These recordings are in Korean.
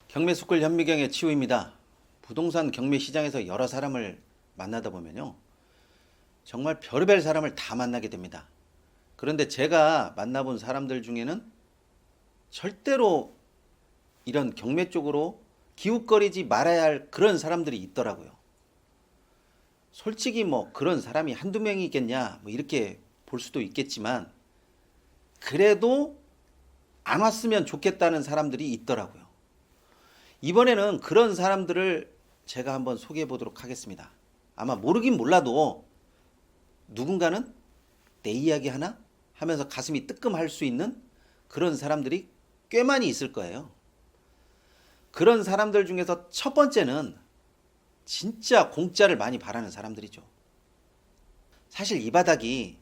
경매숙굴 현미경의 치우입니다. 부동산 경매 시장에서 여러 사람을 만나다 보면요, 정말 별의별 사람을 다 만나게 됩니다. 그런데 제가 만나본 사람들 중에는 절대로 이런 경매 쪽으로 기웃거리지 말아야 할 그런 사람들이 있더라고요. 솔직히 뭐 그런 사람이 한두 명이겠냐 뭐 이렇게 볼 수도 있겠지만, 그래도 안 왔으면 좋겠다는 사람들이 있더라고요. 이번에는 그런 사람들을 제가 한번 소개해 보도록 하겠습니다. 아마 모르긴 몰라도 누군가는 내 이야기 하나 하면서 가슴이 뜨끔할 수 있는 그런 사람들이 꽤 많이 있을 거예요. 그런 사람들 중에서 첫 번째는 진짜 공짜를 많이 바라는 사람들이죠. 사실 이 바닥이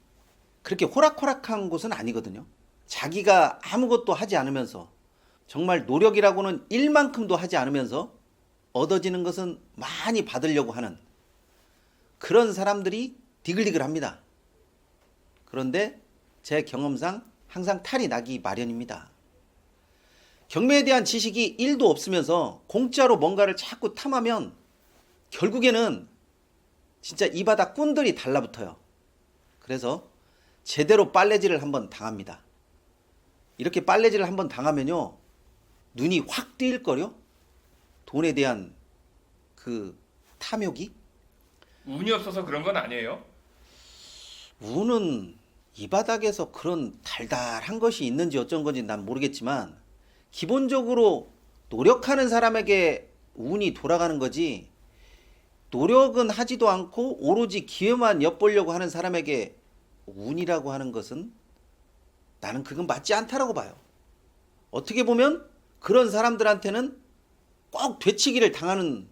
그렇게 호락호락한 곳은 아니거든요. 자기가 아무것도 하지 않으면서, 정말 노력이라고는 일만큼도 하지 않으면서 얻어지는 것은 많이 받으려고 하는 그런 사람들이 디글디글합니다. 그런데 제 경험상 항상 탈이 나기 마련입니다. 경매에 대한 지식이 1도 없으면서 공짜로 뭔가를 자꾸 탐하면 결국에는 진짜 이 바닥 꾼들이 달라붙어요. 그래서 제대로 빨래질을 한번 당합니다. 이렇게 빨래질을 한번 당하면요, 눈이 확 뜨일걸요? 돈에 대한 그 탐욕이? 운이 없어서 그런 건 아니에요? 운은 이 바닥에서 그런 달달한 것이 있는지 어쩐 건지 난 모르겠지만, 기본적으로 노력하는 사람에게 운이 돌아가는 거지, 노력은 하지도 않고 오로지 기회만 엿보려고 하는 사람에게 운이라고 하는 것은 나는 그건 맞지 않다라고 봐요. 어떻게 보면 그런 사람들한테는 꼭 되치기를 당하는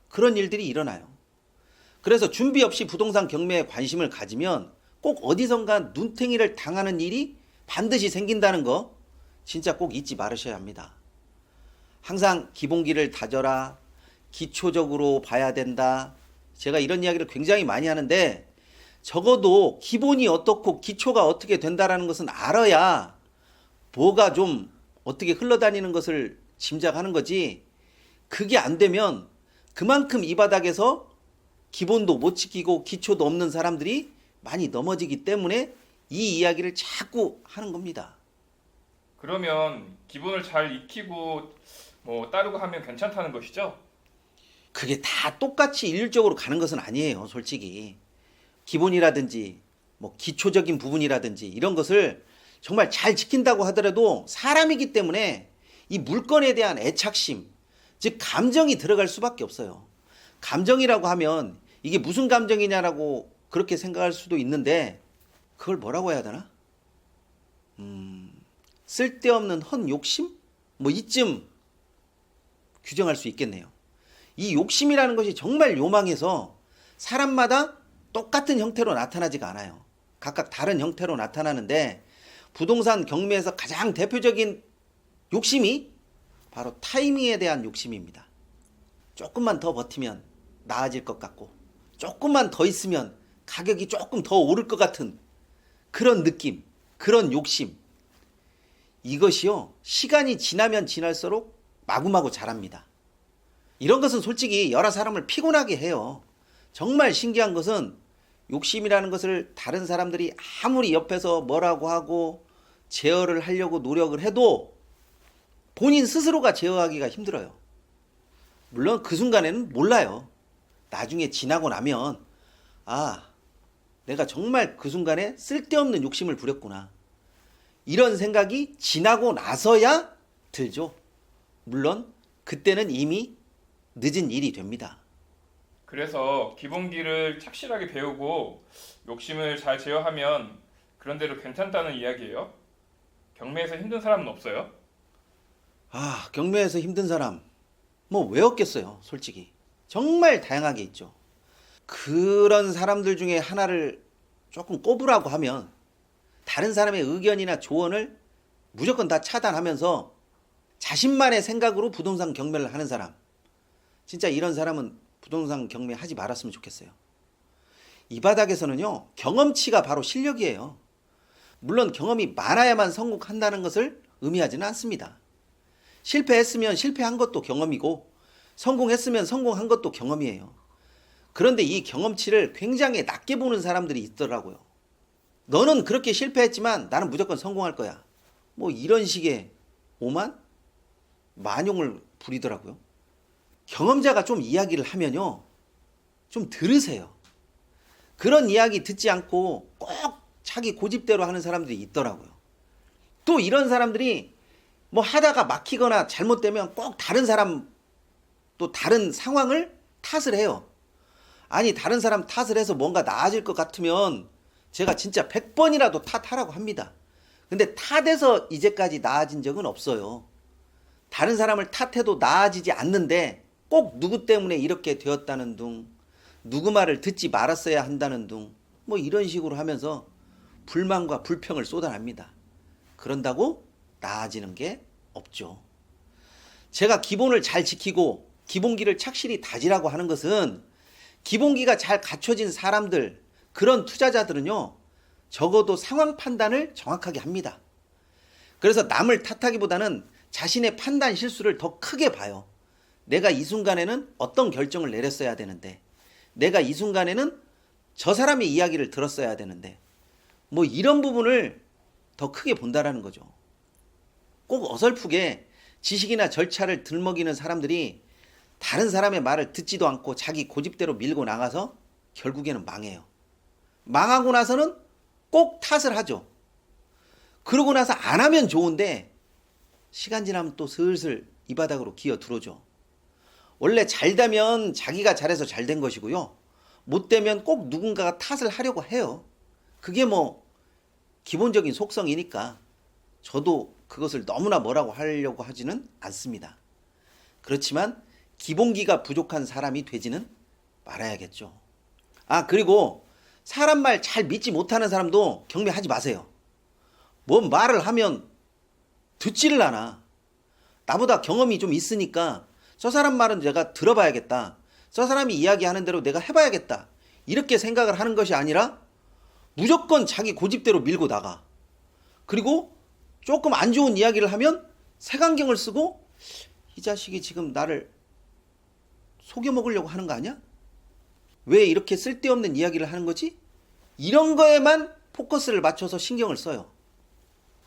그런 일들이 일어나요. 그래서 준비 없이 부동산 경매에 관심을 가지면 꼭 어디선가 눈탱이를 당하는 일이 반드시 생긴다는 거 진짜 꼭 잊지 말으셔야 합니다. 항상 기본기를 다져라, 기초적으로 봐야 된다. 제가 이런 이야기를 굉장히 많이 하는데, 적어도 기본이 어떻고 기초가 어떻게 된다라는 것은 알아야 뭐가 좀 어떻게 흘러다니는 것을 짐작하는 거지, 그게 안 되면 그만큼 이 바닥에서 기본도 못 지키고 기초도 없는 사람들이 많이 넘어지기 때문에 이 이야기를 자꾸 하는 겁니다. 그러면 기본을 잘 익히고 따르고 하면 괜찮다는 것이죠? 그게 다 똑같이 일률적으로 가는 것은 아니에요, 솔직히. 기본이라든지 뭐 기초적인 부분이라든지 이런 것을 정말 잘 지킨다고 하더라도 사람이기 때문에 이 물건에 대한 애착심, 즉 감정이 들어갈 수밖에 없어요. 감정이라고 하면 이게 무슨 감정이냐라고 그렇게 생각할 수도 있는데, 그걸 뭐라고 해야 되나? 쓸데없는 헛 욕심? 뭐 이쯤 규정할 수 있겠네요. 이 욕심이라는 것이 정말 요망해서 사람마다 똑같은 형태로 나타나지가 않아요. 각각 다른 형태로 나타나는데, 부동산 경매에서 가장 대표적인 욕심이 바로 타이밍에 대한 욕심입니다. 조금만 더 버티면 나아질 것 같고, 조금만 더 있으면 가격이 조금 더 오를 것 같은 그런 느낌, 그런 욕심. 이것이요, 시간이 지나면 지날수록 마구마구 자랍니다. 이런 것은 솔직히 여러 사람을 피곤하게 해요. 정말 신기한 것은 욕심이라는 것을 다른 사람들이 아무리 옆에서 뭐라고 하고 제어를 하려고 노력을 해도 본인 스스로가 제어하기가 힘들어요. 물론 그 순간에는 몰라요. 나중에 지나고 나면, 아, 내가 정말 그 순간에 쓸데없는 욕심을 부렸구나, 이런 생각이 지나고 나서야 들죠. 물론 그때는 이미 늦은 일이 됩니다. 그래서 기본기를 착실하게 배우고 욕심을 잘 제어하면 그런 대로 괜찮다는 이야기예요. 경매에서 힘든 사람은 없어요? 경매에서 힘든 사람 뭐 왜 없겠어요, 솔직히. 정말 다양하게 있죠. 그런 사람들 중에 하나를 조금 꼽으라고 하면, 다른 사람의 의견이나 조언을 무조건 다 차단하면서 자신만의 생각으로 부동산 경매를 하는 사람, 진짜 이런 사람은 부동산 경매 하지 말았으면 좋겠어요. 이 바닥에서는요, 경험치가 바로 실력이에요. 물론 경험이 많아야만 성공한다는 것을 의미하지는 않습니다. 실패했으면 실패한 것도 경험이고 성공했으면 성공한 것도 경험이에요. 그런데 이 경험치를 굉장히 낮게 보는 사람들이 있더라고요. 너는 그렇게 실패했지만 나는 무조건 성공할 거야. 뭐 이런 식의 오만? 만용을 부리더라고요. 경험자가 좀 이야기를 하면요, 좀 들으세요. 그런 이야기 듣지 않고 꼭 자기 고집대로 하는 사람들이 있더라고요. 또 이런 사람들이 뭐 하다가 막히거나 잘못되면 꼭 다른 사람, 또 다른 상황을 탓을 해요. 아니, 다른 사람 탓을 해서 뭔가 나아질 것 같으면 제가 진짜 100번이라도 탓하라고 합니다. 근데 탓해서 이제까지 나아진 적은 없어요. 다른 사람을 탓해도 나아지지 않는데 꼭 누구 때문에 이렇게 되었다는 둥, 누구 말을 듣지 말았어야 한다는 둥, 뭐 이런 식으로 하면서 불만과 불평을 쏟아냅니다. 그런다고 나아지는 게 없죠. 제가 기본을 잘 지키고 기본기를 착실히 다지라고 하는 것은 기본기가 잘 갖춰진 사람들, 그런 투자자들은요, 적어도 상황 판단을 정확하게 합니다. 그래서 남을 탓하기보다는 자신의 판단 실수를 더 크게 봐요. 내가 이 순간에는 어떤 결정을 내렸어야 되는데, 내가 이 순간에는 저 사람의 이야기를 들었어야 되는데, 뭐 이런 부분을 더 크게 본다라는 거죠. 꼭 어설프게 지식이나 절차를 들먹이는 사람들이 다른 사람의 말을 듣지도 않고 자기 고집대로 밀고 나가서 결국에는 망해요. 망하고 나서는 꼭 탓을 하죠. 그러고 나서 안 하면 좋은데 시간 지나면 또 슬슬 이 바닥으로 기어 들어오죠. 원래 잘 되면 자기가 잘해서 잘 된 것이고요. 못 되면 꼭 누군가가 탓을 하려고 해요. 그게 뭐 기본적인 속성이니까 저도 그것을 너무나 뭐라고 하려고 하지는 않습니다. 그렇지만 기본기가 부족한 사람이 되지는 말아야겠죠. 아, 그리고 사람 말 잘 믿지 못하는 사람도 경매하지 마세요. 뭔 말을 하면 듣지를 않아. 나보다 경험이 좀 있으니까 저 사람 말은 내가 들어봐야겠다. 저 사람이 이야기하는 대로 내가 해봐야겠다. 이렇게 생각을 하는 것이 아니라 무조건 자기 고집대로 밀고 나가. 그리고 조금 안 좋은 이야기를 하면 색안경을 쓰고 이 자식이 지금 나를 속여먹으려고 하는 거 아니야? 왜 이렇게 쓸데없는 이야기를 하는 거지? 이런 거에만 포커스를 맞춰서 신경을 써요.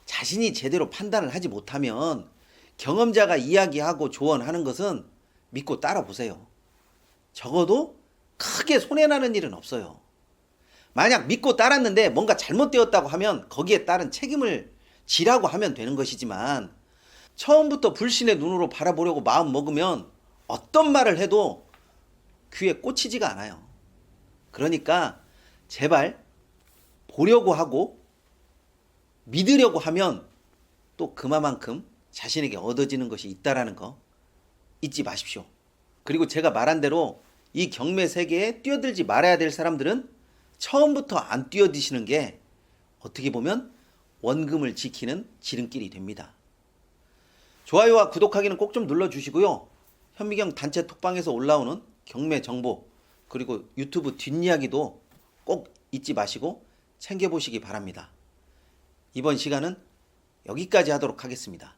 자신이 제대로 판단을 하지 못하면 경험자가 이야기하고 조언하는 것은 믿고 따라 보세요. 적어도 크게 손해나는 일은 없어요. 만약 믿고 따랐는데 뭔가 잘못되었다고 하면 거기에 따른 책임을 지라고 하면 되는 것이지만 처음부터 불신의 눈으로 바라보려고 마음 먹으면 어떤 말을 해도 귀에 꽂히지가 않아요. 그러니까 제발 보려고 하고 믿으려고 하면 또 그만큼 자신에게 얻어지는 것이 있다라는 거 잊지 마십시오. 그리고 제가 말한 대로 이 경매 세계에 뛰어들지 말아야 될 사람들은 처음부터 안 뛰어드시는 게 어떻게 보면 원금을 지키는 지름길이 됩니다. 좋아요와 구독하기는 꼭 좀 눌러주시고요. 현미경 단체 톡방에서 올라오는 경매 정보 그리고 유튜브 뒷이야기도 꼭 잊지 마시고 챙겨보시기 바랍니다. 이번 시간은 여기까지 하도록 하겠습니다.